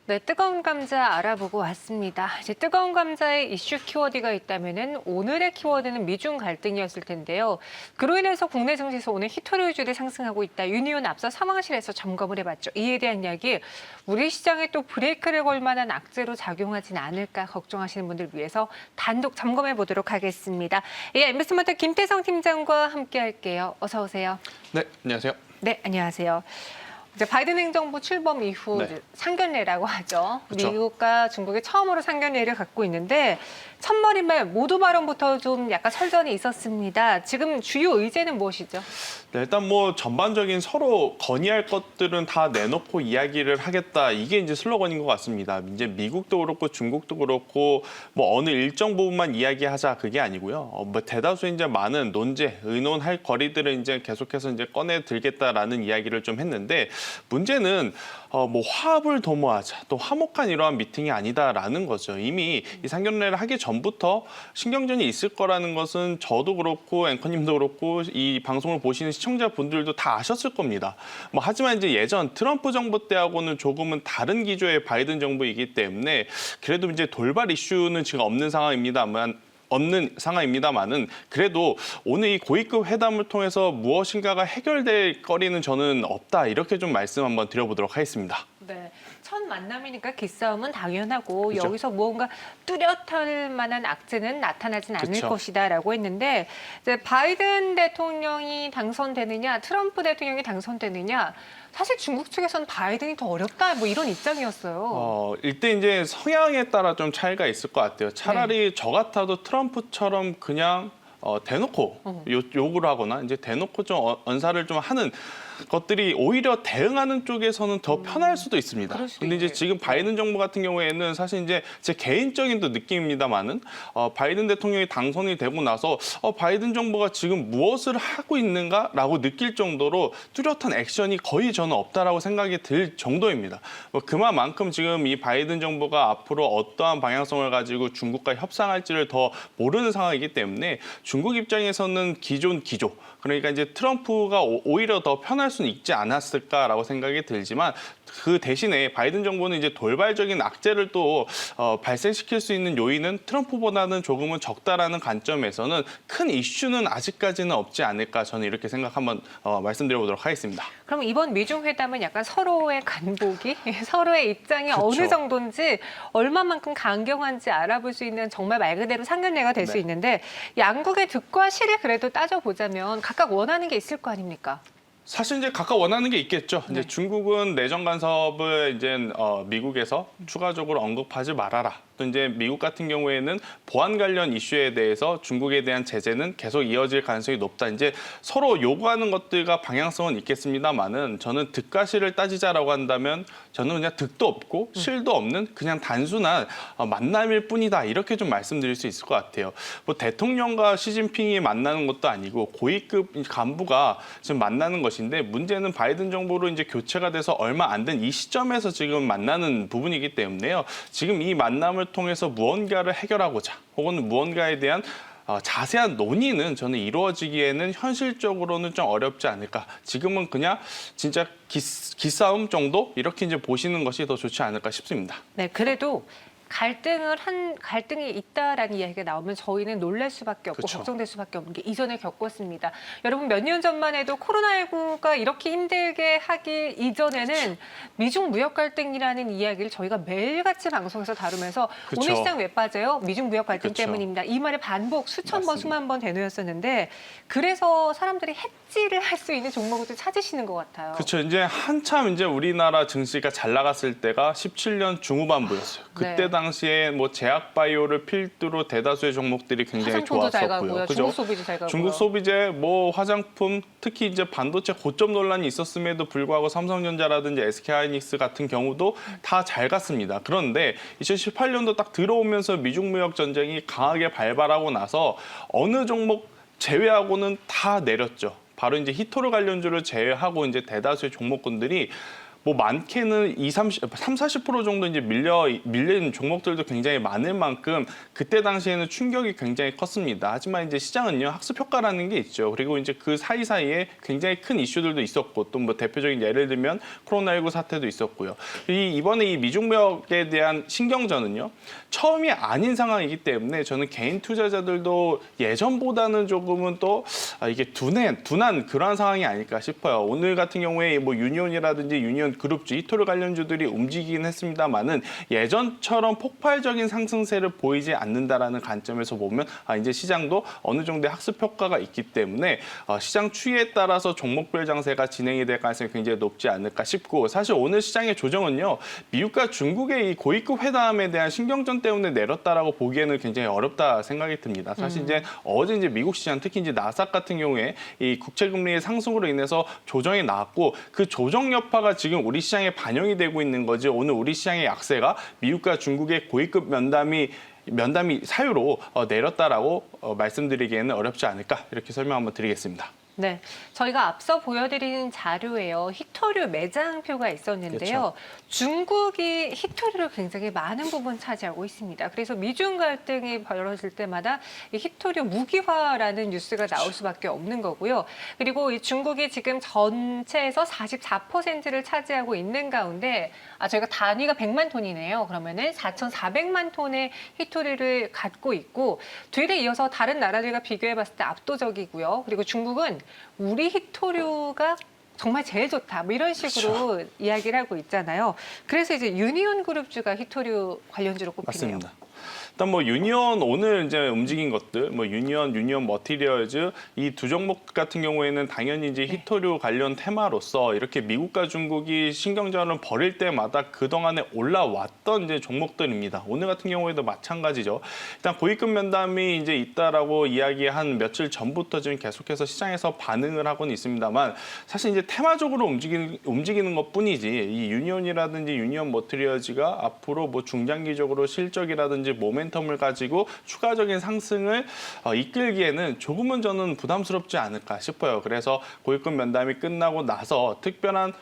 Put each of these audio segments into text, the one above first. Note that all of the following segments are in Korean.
네, 뜨거운 감자 알아보고 왔습니다. 이제 뜨거운 감자에 이슈 키워드가 있다면은 오늘의 키워드는 미중 갈등이었을 텐데요. 그로 인해서 국내 증시에서 오늘 히토류주들이 상승하고 있다. 윤희원 앞서 상황실에서 점검을 해봤죠. 이에 대한 이야기, 우리 시장에 또 브레이크를 걸 만한 악재로 작용하진 않을까 걱정하시는 분들 위해서 단독 점검해 보도록 하겠습니다. 예, MBC모터 김태성 팀장과 함께할게요. 어서 오세요. 네, 안녕하세요. 네, 안녕하세요. 이제 바이든 행정부 출범 이후 네. 상견례라고 하죠. 그쵸. 미국과 중국이 처음으로 상견례를 갖고 있는데 첫머리말 모두 발언부터 좀 약간 설전이 있었습니다. 지금 주요 의제는 무엇이죠? 네, 일단 뭐 전반적인 서로 건의할 것들은 다 내놓고 이야기를 하겠다. 이게 이제 슬로건인 것 같습니다. 이제 미국도 그렇고 중국도 그렇고 뭐 어느 일정 부분만 이야기하자 그게 아니고요. 뭐 대다수 이제 많은 논제, 의논할 거리들을 이제 계속해서 이제 꺼내 들겠다라는 이야기를 좀 했는데 문제는 뭐 화합을 도모하자, 또 화목한 이러한 미팅이 아니다라는 거죠. 이미 이 상견례를 하기 전부터 신경전이 있을 거라는 것은 저도 그렇고 앵커님도 그렇고 이 방송을 보시는 시청자분들도 다 아셨을 겁니다. 뭐 하지만 이제 예전 트럼프 정부 때하고는 조금은 다른 기조의 바이든 정부이기 때문에 그래도 이제 돌발 이슈는 지금 없는 상황입니다만은 그래도 오늘 이 고위급 회담을 통해서 무엇인가가 해결될 거리는 저는 없다. 이렇게 좀 말씀 한번 드려보도록 하겠습니다. 네, 첫 만남이니까 기싸움은 당연하고 그렇죠. 여기서 무언가 뚜렷할 만한 악재는 나타나진 않을 그렇죠. 것이다라고 했는데 이제 바이든 대통령이 당선되느냐, 트럼프 대통령이 당선되느냐, 사실 중국 측에서는 바이든이 더 어렵다 뭐 이런 입장이었어요. 일단 이제 성향에 따라 좀 차이가 있을 것 같아요. 차라리 저 같아도 트럼프처럼 그냥 대놓고 욕을 하거나 이제 대놓고 좀 언사를 좀 하는 것들이 오히려 대응하는 쪽에서는 더 편할 수도 있습니다. 그럴 수도 근데 이제 있네요. 지금 바이든 정부 같은 경우에는 사실 이제 제 개인적인 또 느낌입니다만은 바이든 대통령이 당선이 되고 나서 바이든 정부가 지금 무엇을 하고 있는가라고 느낄 정도로 뚜렷한 액션이 거의 저는 없다라고 생각이 들 정도입니다. 뭐 그만큼 지금 이 바이든 정부가 앞으로 어떠한 방향성을 가지고 중국과 협상할지를 더 모르는 상황이기 때문에 중국 입장에서는 기존 기조, 그러니까 이제 트럼프가 오히려 더 편할 수는 있지 않았을까라고 생각이 들지만 그 대신에 바이든 정부는 이제 돌발적인 악재를 또 발생시킬 수 있는 요인은 트럼프보다는 조금은 적다라는 관점에서는 큰 이슈는 아직까지는 없지 않을까 저는 이렇게 생각 한번 말씀드려보도록 하겠습니다. 그럼 이번 미중 회담은 약간 서로의 간보기, 서로의 입장이 그렇죠. 어느 정도인지 얼마만큼 강경한지 알아볼 수 있는 정말 말 그대로 상견례가 될 수 네. 있는데 양국의 득과 실을 그래도 따져보자면 각각 원하는 게 있을 거 아닙니까? 사실 이제 각각 원하는 게 있겠죠. 네. 이제 중국은 내정 간섭을 이제 미국에서 추가적으로 언급하지 말아라. 또 이제 미국 같은 경우에는 보안 관련 이슈에 대해서 중국에 대한 제재는 계속 이어질 가능성이 높다. 이제 서로 요구하는 것들과 방향성은 있겠습니다만은 저는 득과 실을 따지자라고 한다면 저는 그냥 득도 없고 실도 없는 그냥 단순한 만남일 뿐이다. 이렇게 좀 말씀드릴 수 있을 것 같아요. 뭐 대통령과 시진핑이 만나는 것도 아니고 고위급 간부가 지금 만나는 것인데 문제는 바이든 정부로 이제 교체가 돼서 얼마 안 된 이 시점에서 지금 만나는 부분이기 때문에요. 지금 이 만남을 통해서 무언가를 해결하고자 혹은 무언가에 대한 자세한 논의는 저는 이루어지기에는 현실적으로는 좀 어렵지 않을까. 지금은 그냥 진짜 기싸움 정도 이렇게 이제 보시는 것이 더 좋지 않을까 싶습니다. 네, 그래도 갈등이 있다라는 이야기가 나오면 저희는 놀랄 수밖에 없고 그렇죠. 걱정될 수밖에 없는 게 이전에 겪었습니다. 여러분 몇 년 전만 해도 코로나19가 이렇게 힘들게 하기 이전에는 미중 무역 갈등이라는 이야기를 저희가 매일같이 방송에서 다루면서 그렇죠. 오늘 시장 왜 빠져요? 미중 무역 갈등 그렇죠. 때문입니다. 이 말의 반복 수천 번 맞습니다. 수만 번 되뇌었었는데 그래서 사람들이 hedge를 할 수 있는 종목을 또 찾으시는 것 같아요. 그렇죠. 이제 한참 이제 우리나라 증시가 잘 나갔을 때가 17년 중후반부였어요. 그때 네. 당시에 뭐 제약 바이오를 필두로 대다수의 종목들이 굉장히 화장품도 잘 좋았었고요. 가고요. 그죠? 중국 소비도 잘 가고요. 중국 소비재, 뭐 화장품, 특히 이제 반도체 고점 논란이 있었음에도 불구하고 삼성전자라든지 SK하이닉스 같은 경우도 다 잘 갔습니다. 그런데 2018년도 딱 들어오면서 미중 무역 전쟁이 강하게 발발하고 나서 어느 종목 제외하고는 다 내렸죠. 바로 이제 히토류 관련주를 제외하고 이제 대다수의 종목군들이 뭐 많게는 30-40% 정도 이제 밀린 종목들도 굉장히 많을 만큼 그때 당시에는 충격이 굉장히 컸습니다. 하지만 이제 시장은요, 학습 효과라는 게 있죠. 그리고 이제 그 사이사이에 굉장히 큰 이슈들도 있었고, 또 뭐 대표적인 예를 들면 코로나19 사태도 있었고요. 이번에 이 미중무역에 대한 신경전은요, 처음이 아닌 상황이기 때문에 저는 개인 투자자들도 예전보다는 조금은 또 이게 둔한 그러한 상황이 아닐까 싶어요. 오늘 같은 경우에 뭐 유니온이라든지 유니온 그룹주, 이토류 관련주들이 움직이긴 했습니다만은 예전처럼 폭발적인 상승세를 보이지 않는다라는 관점에서 보면 이제 시장도 어느 정도의 학습 효과가 있기 때문에 시장 추이에 따라서 종목별 장세가 진행이 될 가능성이 굉장히 높지 않을까 싶고, 사실 오늘 시장의 조정은요, 미국과 중국의 이 고위급 회담에 대한 신경전 때문에 내렸다라고 보기에는 굉장히 어렵다 생각이 듭니다. 사실 이제 어제 이제 미국 시장, 특히 이제 나스닥 같은 경우에 이 국채 금리의 상승으로 인해서 조정이 나왔고, 그 조정 여파가 지금 우리 시장에 반영이 되고 있는 거지, 오늘 우리 시장의 약세가 미국과 중국의 고위급 면담이 사유로 내렸다라고 말씀드리기에는 어렵지 않을까, 이렇게 설명 한번 드리겠습니다. 네, 저희가 앞서 보여드린 자료에요, 히토류 매장표가 있었는데요. 그렇죠. 중국이 히토류를 굉장히 많은 부분 차지하고 있습니다. 그래서 미중 갈등이 벌어질 때마다 이 히토류 무기화라는 뉴스가 나올 수밖에 없는 거고요. 그리고 이 중국이 지금 전체에서 44%를 차지하고 있는 가운데, 저희가 단위가 100만 톤이네요. 그러면은 4,400만 톤의 히토류를 갖고 있고, 뒤에 이어서 다른 나라들과 비교해봤을 때 압도적이고요. 그리고 중국은 우리 히토류가 정말 제일 좋다, 뭐 이런 식으로 그렇죠. 이야기를 하고 있잖아요. 그래서 이제 유니온 그룹주가 히토류 관련주로 꼽히네요. 맞습니다. 일단 뭐 유니온 오늘 이제 움직인 것들, 뭐 유니온 머티리얼즈, 이 두 종목 같은 경우에는 당연히 이제 히토류 관련 테마로서 이렇게 미국과 중국이 신경전을 벌일 때마다 그동안에 올라왔던 이제 종목들입니다. 오늘 같은 경우에도 마찬가지죠. 일단 고위급 면담이 이제 있다라고 이야기한 며칠 전부터 지금 계속해서 시장에서 반응을 하고는 있습니다만, 사실 이제 테마적으로 움직이는 것뿐이지, 이 유니온이라든지 유니온 머티리얼즈가 앞으로 뭐 중장기적으로 실적이라든지 모멘텀을 가지고 추가적인 상승을 이끌기에는 조금은 저는 부담스럽지 않을까 싶어요. 그래서 고위급 면담이 끝나고 나서 특별한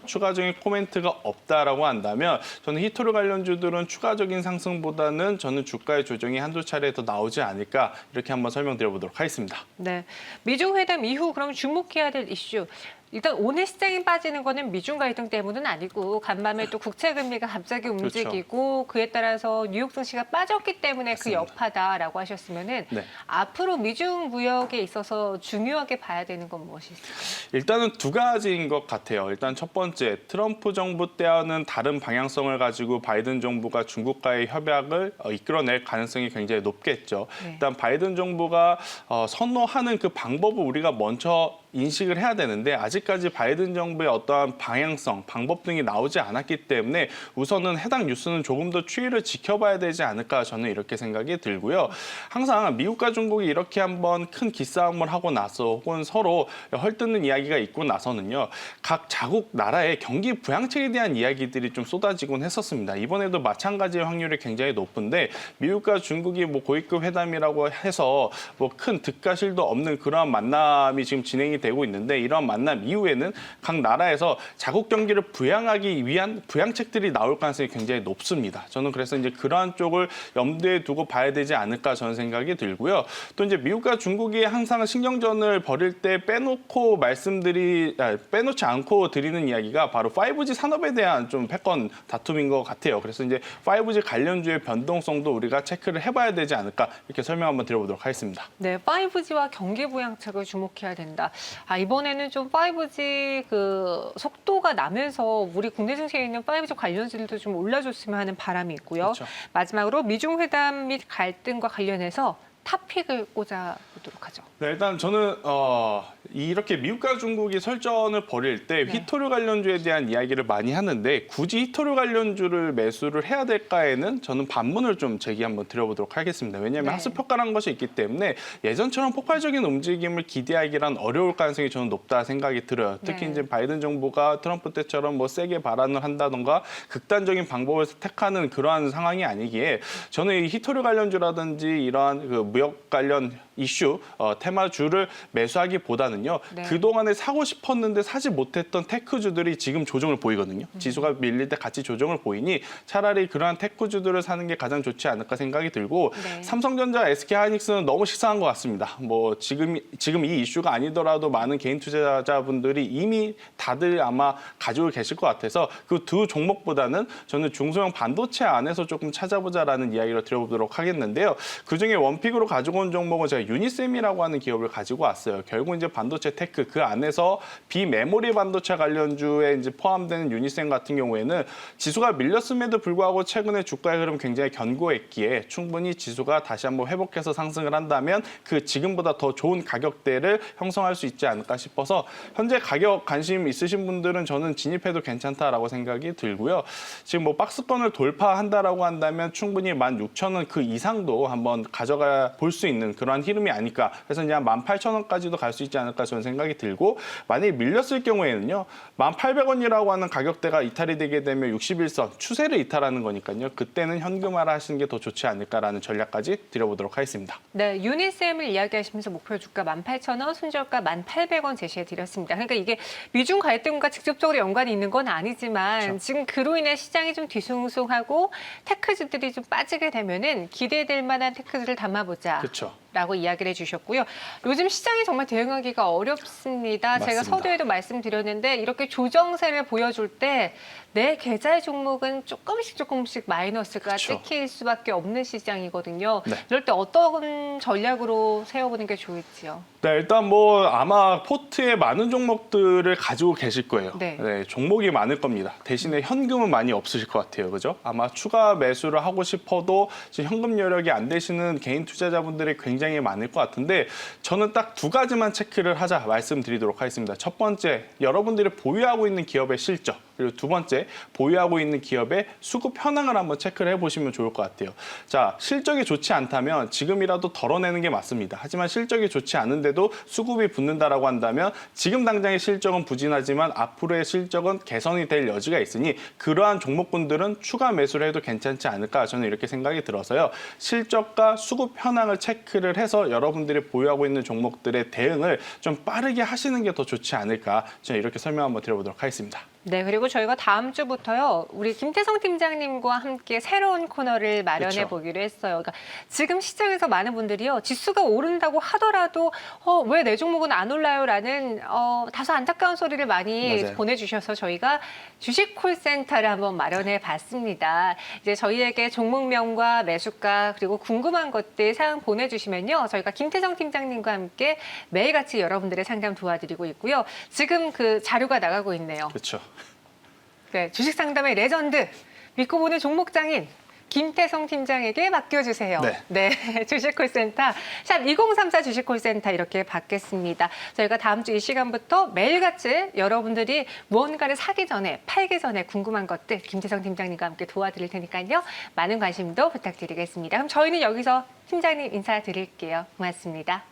추가적인 코멘트가 없다라고 한다면, 저는 히토류 관련주들은 추가적인 상승보다는 저는 주가의 조정이 한두 차례 더 나오지 않을까, 이렇게 한번 설명드려보도록 하겠습니다. 네, 미중 회담 이후 그럼 주목해야 될 이슈. 일단 오늘 시장이 빠지는 거는 미중 갈등 때문은 아니고, 간밤에 또 국채 금리가 갑자기 움직이고, 그에 따라서 뉴욕 증시가 빠졌기 때문에 맞습니다. 그 여파다라고 하셨으면은, 네. 앞으로 미중 무역에 있어서 중요하게 봐야 되는 건 무엇이 있을까요? 일단은 두 가지인 것 같아요. 일단 첫 번째, 트럼프 정부 때와는 다른 방향성을 가지고 바이든 정부가 중국과의 협약을 이끌어낼 가능성이 굉장히 높겠죠. 네. 일단 바이든 정부가 선호하는 그 방법을 우리가 먼저 인식을 해야 되는데, 아직까지 바이든 정부의 어떠한 방향성, 방법 등이 나오지 않았기 때문에 우선은 해당 뉴스는 조금 더 추이를 지켜봐야 되지 않을까, 저는 이렇게 생각이 들고요. 항상 미국과 중국이 이렇게 한번 큰 기싸움을 하고 나서, 혹은 서로 헐뜯는 이야기가 있고 나서는요, 각 자국 나라의 경기 부양책에 대한 이야기들이 좀 쏟아지곤 했었습니다. 이번에도 마찬가지의 확률이 굉장히 높은데, 미국과 중국이 뭐 고위급 회담이라고 해서 뭐 큰 득가실도 없는 그러한 만남이 지금 진행이 되고 있는데, 이런 만남 이후에는 각 나라에서 자국 경기를 부양하기 위한 부양책들이 나올 가능성이 굉장히 높습니다. 저는 그래서 이제 그러한 쪽을 염두에 두고 봐야 되지 않을까, 저는 생각이 들고요. 또 이제 미국과 중국이 항상 신경전을 벌일 때 빼놓지 않고 드리는 이야기가 바로 5G 산업에 대한 좀 패권 다툼인 것 같아요. 그래서 이제 5G 관련주의 변동성도 우리가 체크를 해봐야 되지 않을까, 이렇게 설명 한번 드려보도록 하겠습니다. 네, 5G와 경기 부양책을 주목해야 된다. 이번에는 좀 5G 그 속도가 나면서 우리 국내 증시에 있는 5G 관련주들도 좀 올라줬으면 하는 바람이 있고요. 그렇죠. 마지막으로 미중 회담 및 갈등과 관련해서 탑픽을 꽂아보도록 하죠. 네, 일단 저는 이렇게 미국과 중국이 설전을 벌일 때 네. 히토류 관련주에 대한 이야기를 많이 하는데, 굳이 히토류 관련주를 매수를 해야 될까에는 저는 반문을 좀 제기 한번 드려보도록 하겠습니다. 왜냐하면 네. 학습 효과라는 것이 있기 때문에 예전처럼 폭발적인 움직임을 기대하기란 어려울 가능성이 저는 높다 생각이 들어요. 특히 네. 이제 바이든 정부가 트럼프 때처럼 뭐 세게 발언을 한다던가 극단적인 방법을 택하는 그러한 상황이 아니기에, 저는 이 히토류 관련주라든지 이러한 그 무역 관련 이슈, 테마주를 매수하기보다는요. 네. 그동안에 사고 싶었는데 사지 못했던 테크주들이 지금 조정을 보이거든요. 지수가 밀릴 때 같이 조정을 보이니 차라리 그러한 테크주들을 사는 게 가장 좋지 않을까 생각이 들고 네. 삼성전자, SK하이닉스는 너무 식상한 것 같습니다. 뭐 지금 이 이슈가 아니더라도 많은 개인 투자자분들이 이미 다들 아마 가지고 계실 것 같아서 그 두 종목보다는 저는 중소형 반도체 안에서 조금 찾아보자라는 이야기를 드려보도록 하겠는데요. 그중에 원픽으로 가지고 온 종목은 제가 유니셈이라고 하는 기업을 가지고 왔어요. 결국 이제 반도체 테크 그 안에서 비메모리 반도체 관련주에 이제 포함되는 유니셈 같은 경우에는 지수가 밀렸음에도 불구하고 최근에 주가의 흐름 굉장히 견고했기에 충분히 지수가 다시 한번 회복해서 상승을 한다면 그 지금보다 더 좋은 가격대를 형성할 수 있지 않을까 싶어서 현재 가격 관심 있으신 분들은 저는 진입해도 괜찮다라고 생각이 들고요. 지금 뭐 박스권을 돌파한다라고 한다면 충분히 16,000원 그 이상도 한번 가져가 볼 수 있는 그러한 흐름이 아닐까. 그래서 이제 한 18,000원까지도 갈 수 있지 않을까 저는 생각이 들고 만약에 밀렸을 경우에는요. 1,800원이라고 하는 가격대가 이탈이 되게 되면 61선 추세를 이탈하는 거니까요. 그때는 현금화를 하시는 게 더 좋지 않을까라는 전략까지 드려보도록 하겠습니다. 네, 유니셈을 이야기하시면서 목표 주가 18,000원, 순저가 1,800원 제시해 드렸습니다. 그러니까 이게 미중 갈등과 직접적으로 연관이 있는 건 아니지만 그렇죠. 지금 그로 인해 시장이 좀 뒤숭숭하고 테크주들이 좀 빠지게 되면은 기대될 만한 테크주를 담아보자. 그렇죠. 라고 이야기를 해주셨고요. 요즘 시장이 정말 대응하기가 어렵습니다. 제가 맞습니다. 서두에도 말씀드렸는데 이렇게 조정세를 보여줄 때 내 계좌의 종목은 조금씩 마이너스가 그렇죠. 찍힐 수밖에 없는 시장이거든요. 네. 이럴 때 어떤 전략으로 세워보는 게 좋을지요? 네, 일단 뭐 아마 포트에 많은 종목들을 가지고 계실 거예요. 네. 종목이 많을 겁니다. 대신에 현금은 많이 없으실 것 같아요. 그죠? 아마 추가 매수를 하고 싶어도 지금 현금 여력이 안 되시는 개인 투자자분들이 굉장히 많을 것 같은데 저는 딱 두 가지만 체크를 하자 말씀드리도록 하겠습니다. 첫 번째, 여러분들이 보유하고 있는 기업의 실적. 그리고 두 번째, 보유하고 있는 기업의 수급 현황을 한번 체크를 해보시면 좋을 것 같아요. 자, 실적이 좋지 않다면 지금이라도 덜어내는 게 맞습니다. 하지만 실적이 좋지 않은데도 수급이 붙는다라고 한다면 지금 당장의 실적은 부진하지만 앞으로의 실적은 개선이 될 여지가 있으니 그러한 종목군들은 추가 매수를 해도 괜찮지 않을까 저는 이렇게 생각이 들어서요. 실적과 수급 현황을 체크를 해서 여러분들이 보유하고 있는 종목들의 대응을 좀 빠르게 하시는 게 더 좋지 않을까 저는 이렇게 설명 한번 드려보도록 하겠습니다. 네, 그리고 저희가 다음 주부터요, 우리 김태성 팀장님과 함께 새로운 코너를 마련해 그렇죠. 보기로 했어요. 그러니까 지금 시장에서 많은 분들이요, 지수가 오른다고 하더라도 왜 내 종목은 안 올라요라는 다소 안타까운 소리를 많이 맞아요. 보내주셔서 저희가 주식 콜센터를 한번 마련해 봤습니다. 이제 저희에게 종목명과 매수가 그리고 궁금한 것들 사연 보내주시면요, 저희가 김태성 팀장님과 함께 매일같이 여러분들의 상담 도와드리고 있고요. 지금 그 자료가 나가고 있네요. 그렇죠. 네, 주식 상담의 레전드, 믿고 보는 종목장인 김태성 팀장에게 맡겨주세요. 네. 주식콜센터 샵 2034 주식콜센터 이렇게 받겠습니다. 저희가 다음 주 이 시간부터 매일같이 여러분들이 무언가를 사기 전에, 팔기 전에 궁금한 것들 김태성 팀장님과 함께 도와드릴 테니까요. 많은 관심도 부탁드리겠습니다. 그럼 저희는 여기서 팀장님 인사드릴게요. 고맙습니다.